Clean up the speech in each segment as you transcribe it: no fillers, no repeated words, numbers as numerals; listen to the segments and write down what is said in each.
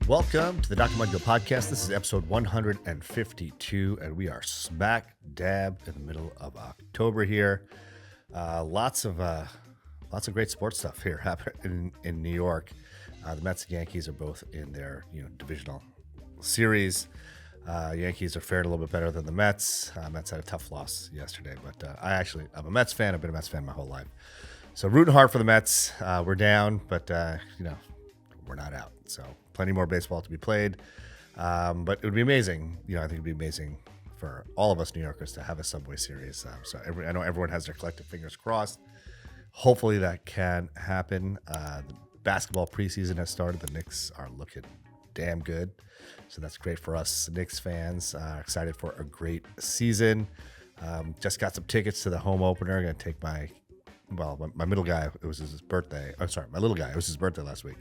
Welcome to the Dr. Mudgil podcast. This is episode 152, and we are smack dab in the middle of October here. Lots of great sports stuff here happening in New York. The Mets and Yankees are both in their divisional series. Yankees are fared a little bit better than the Mets. Mets had a tough loss yesterday, but I'm a Mets fan. I've been a Mets fan my whole life. So rooting hard for the Mets. We're down, but we're not out. So plenty more baseball to be played. But it would be amazing. I think it'd be amazing for all of us New Yorkers to have a Subway Series. I know everyone has their collective fingers crossed. Hopefully that can happen. The basketball preseason has started. The Knicks are looking damn good. So that's great for us Knicks fans. Excited for a great season. Just got some tickets to the home opener. Going to take my middle guy. It was his birthday. I'm sorry, my little guy. It was his birthday last week.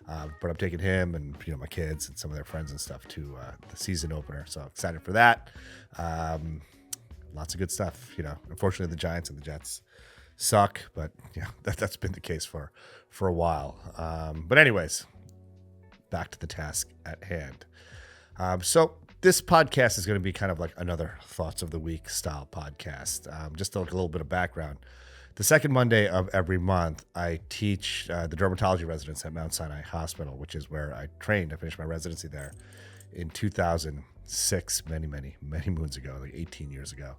But I'm taking him and my kids and some of their friends and stuff to the season opener. So excited for that. Lots of good stuff. Unfortunately, the Giants and the Jets suck, but that's been the case for a while. But anyways, back to the task at hand. So this podcast is going to be kind of like another Thoughts of the Week style podcast. Just to look a little bit of background. The second Monday of every month, I teach the dermatology residents at Mount Sinai Hospital, which is where I trained. I finished my residency there in 2006, many moons ago, like 18 years ago.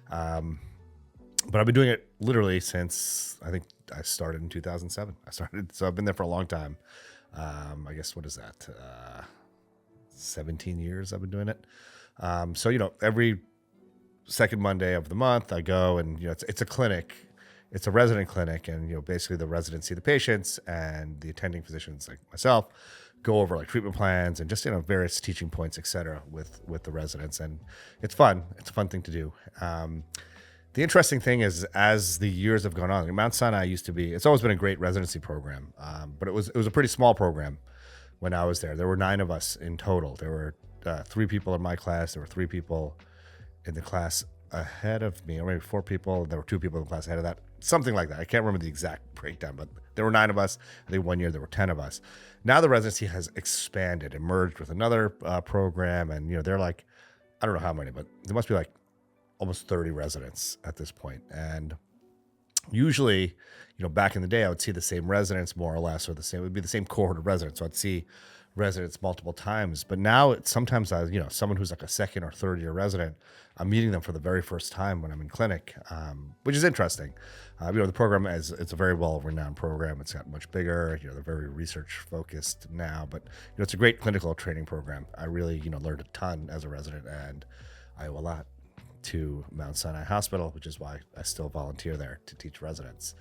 But I've been doing it literally since I think I started in 2007. So I've been there for a long time. I guess, what is that? 17 years I've been doing it. So every second Monday of the month, I go and it's a clinic. It's a resident clinic, and basically the residents see the patients, and the attending physicians like myself go over like treatment plans and just various teaching points, etc. with the residents, and it's fun. It's a fun thing to do. The interesting thing is, as the years have gone on, Mount Sinai it's always been a great residency program, but it was a pretty small program when I was there. There were 9 of us in total. There were 3 people in my class. There were 3 people in the class ahead of me, or maybe 4 people. There were 2 people in the class ahead of that. Something like that. I can't remember the exact breakdown, but there were 9 of us. I think one year there were 10 of us. Now the residency has expanded and merged with another program, and they're like, I don't know how many, but there must be like almost 30 residents at this point. And usually, back in the day, I would see the same residents more or less, or it would be the same cohort of residents. So I'd see residents multiple times. But now sometimes someone who's like a second or third year resident, I'm meeting them for the very first time when I'm in clinic, which is interesting. The program it's a very well-renowned program. It's gotten much bigger. They're very research-focused now, but it's a great clinical training program. I really learned a ton as a resident, and I owe a lot to Mount Sinai Hospital, which is why I still volunteer there to teach residents.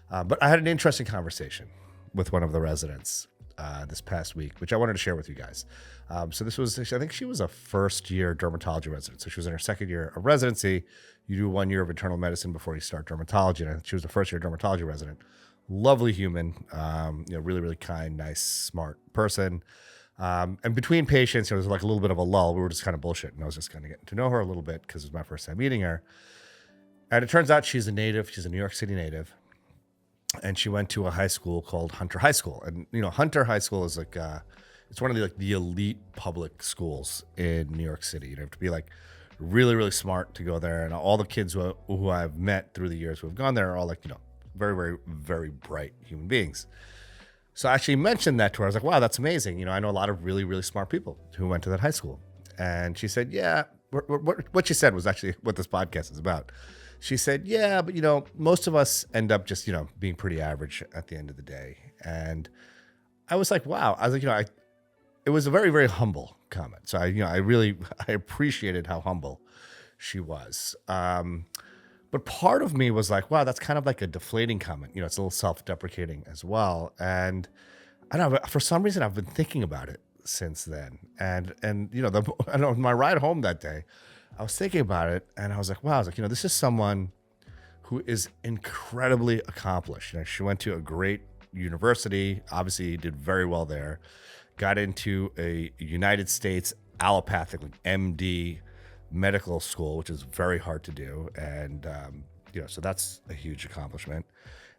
But I had an interesting conversation with one of the residents this past week, which I wanted to share with you guys. So this was, I think she was a first-year dermatology resident. So she was in her second year of residency. You do 1 year of internal medicine before you start dermatology. And I think she was a first-year dermatology resident. Lovely human, really, really kind, nice, smart person. And between patients, there was like a little bit of a lull. We were just kind of bullshitting. I was just kind of getting to know her a little bit because it was my first time meeting her. And it turns out she's a native. She's a New York City native. And she went to a high school called Hunter High School. And, Hunter High School is like, it's one of the elite public schools in New York City. You have to be like really, really smart to go there. And all the kids who I've met through the years who have gone there are all like, very, very, very bright human beings. So I actually mentioned that to her. I was like, wow, that's amazing. I know a lot of really, really smart people who went to that high school. And she said, yeah, what she said was actually what this podcast is about. She said, yeah, but, most of us end up just, being pretty average at the end of the day. And I was like, wow. I was like, it was a very, very humble comment. So I appreciated how humble she was. But part of me was like, wow, that's kind of like a deflating comment. It's a little self-deprecating as well. And I don't know, for some reason I've been thinking about it since then. And I know my ride home that day, I was thinking about it, and I was like, wow, this is someone who is incredibly accomplished. She went to a great university, obviously did very well there, got into a United States allopathic, like MD medical school, which is very hard to do. And, so that's a huge accomplishment.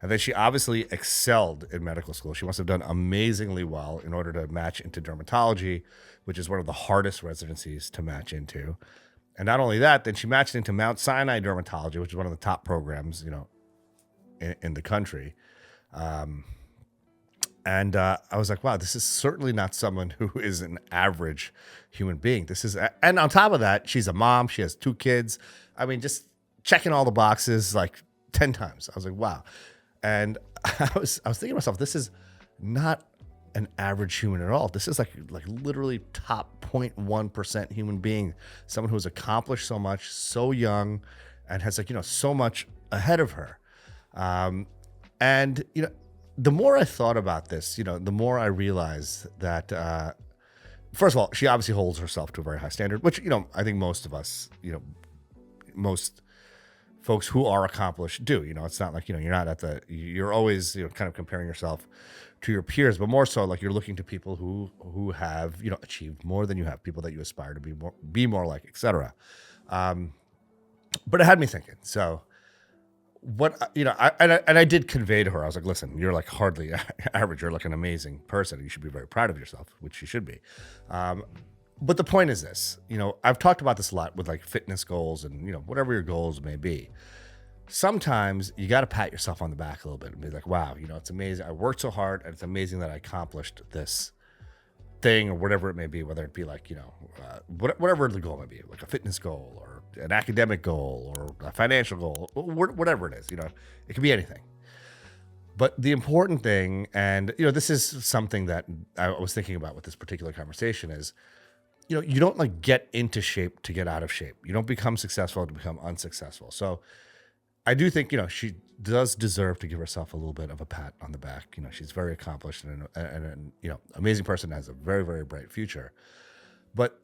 And then she obviously excelled in medical school. She must have done amazingly well in order to match into dermatology, which is one of the hardest residencies to match into. And not only that, then she matched into Mount Sinai Dermatology, which is one of the top programs, in the country. And I was like, wow, this is certainly not someone who is an average human being. And on top of that, she's a mom. She has 2 kids. I mean, just checking all the boxes like 10 times. I was like, wow. And I was thinking to myself, this is not an average human at all. This is like literally top 0.1% human being, someone who's accomplished so much, so young, and has so much ahead of her. And the more I thought about this, the more I realized that, first of all, she obviously holds herself to a very high standard, which, I think most of us, most folks who are accomplished do. It's not like, you're always, kind of comparing yourself to your peers, but more so like you're looking to people who have, achieved more than you have, people that you aspire to be more like, etc. But it had me thinking. So what, I did convey to her, I was like, listen, you're like hardly average. You're like an amazing person. You should be very proud of yourself, which you should be. But the point is this, I've talked about this a lot with like fitness goals and, whatever your goals may be. Sometimes you got to pat yourself on the back a little bit and be like, wow, it's amazing. I worked so hard and it's amazing that I accomplished this thing or whatever it may be, whether it be like, whatever the goal may be, like a fitness goal or an academic goal or a financial goal, whatever it is, it could be anything. But the important thing, and, this is something that I was thinking about with this particular conversation is, you don't like get into shape to get out of shape. You don't become successful to become unsuccessful. So I do think, she does deserve to give herself a little bit of a pat on the back. She's very accomplished and an amazing person, has a very, very bright future. But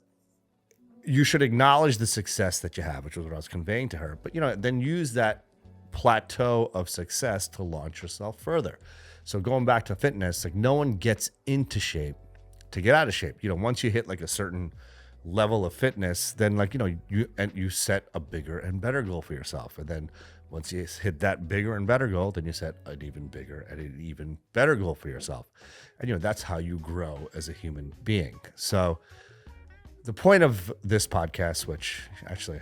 you should acknowledge the success that you have, which was what I was conveying to her. But, then use that plateau of success to launch yourself further. So going back to fitness, like no one gets into shape to get out of shape. Once you hit like a certain level of fitness, then like, you set a bigger and better goal for yourself. And then once you hit that bigger and better goal, then you set an even bigger and an even better goal for yourself. And, that's how you grow as a human being. So the point of this podcast, which actually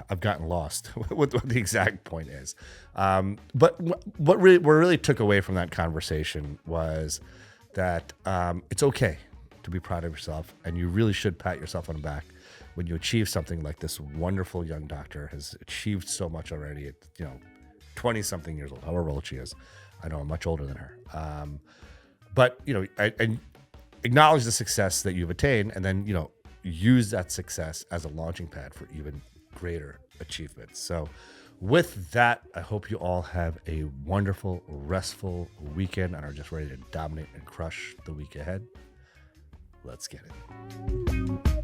I've gotten lost with what the exact point is. But what really took away from that conversation was that it's okay to be proud of yourself, and you really should pat yourself on the back when you achieve something like this wonderful young doctor has achieved so much already at 20 something years old, however old she is. I know I'm much older than her. But I acknowledge the success that you've attained, and then use that success as a launching pad for even greater achievements. So with that, I hope you all have a wonderful, restful weekend and are just ready to dominate and crush the week ahead. Let's get it.